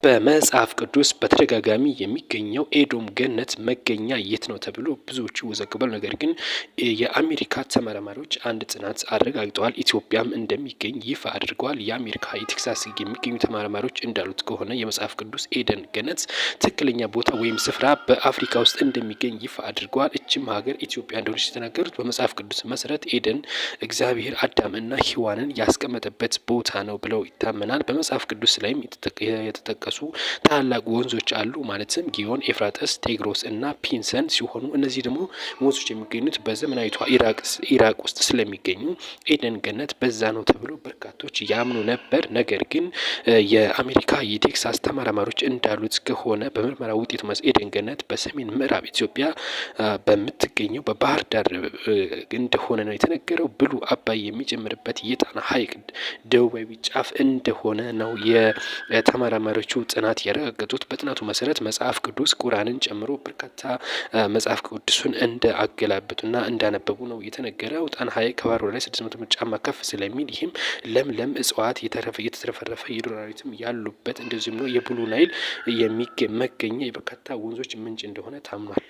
በመጽሐፍ ቅዱስ በተደጋጋሚ የሚገኘው ኤዶም ገነት መገኛ የት ነው ተብሎ ብዙዎቹ ይወዘግባሉ። ነገር ግን የአሜሪካ ተመራማሪዎች አንድ ጥናት አረጋግጠዋል። ኢትዮጵያም እንደሚገኝ ይፋ አድርገዋል። የአሜሪካ የቴክሳስ የሚገኙ ተመራማሪዎች እንዳሉት ከሆነ የመጽሐፍ ቅዱስ ኤደን ገነት ትክክለኛ ቦታ ወይም ስፍራ በአፍሪካ ውስጥ እንደሚገኝ ይፋ አድርገዋል። እችም ሀገር ኢትዮጵያ እንደሆነች የተናገሩት በመጽሐፍ ቅዱስ መሰረት ኤደን እግዚአብሔር አዳምና ሔዋንን ያስቀመጠበት ቦታ ነው ብለው ይታመናል። በመጽሐፍ ቅዱስ ላይም የተጠቀሱ ታላላቅ ወንዞች አሉ። ማለትም ጊዮን፣ ኤፍራጥስ፣ ቴግሮስ እና ፒንሰን ሲሆኑ እነዚህ ደግሞ ወንዞች የሚገኙት በዘመናዊቷ ኢራቅ ውስጥ ስለሚገኙ ኤደን ገነት በዛ ነው ተብሎ በርካቶች ያምኑ ነበር። ነገር ግን የአሜሪካ የቴክሳስ ተመራማሪዎች እንዳሉት ከሆነ በምርመራ ውጤት ኤደን ገነት በሰሜን ምዕራብ ኢትዮጵያ በምትገኘው በባህር ዳር እንደሆነ ነው የተነገረው። ብሉ አባይ የሚጀምርበት የጣና ሐይቅ ደቡባዊ ጫፍ እንደሆነ ነው የተመራማሪዎቹ ጥናት ያረጋገጡት። በጥናቱ መሰረት መጽሐፍ ቅዱስ ቁርአንን ጨምሮ በርካታ መጽሐፍ ቅዱስን እንደ አገላበጡና እንዳነበቡ ነው የተነገረው። ጣና ሐይቅ ከባህር ላይ 600 ሜትር ጫማ ከፍ ስለሚል ይህም ለምለም እጽዋት የተትረፈረፈ የዱር አራዊትም ያሉበት እንደዚሁም ነው የብሉ ናይል መገኛ የበርካታ ወንዞች ምንጭ እንደሆነ ታምኗል።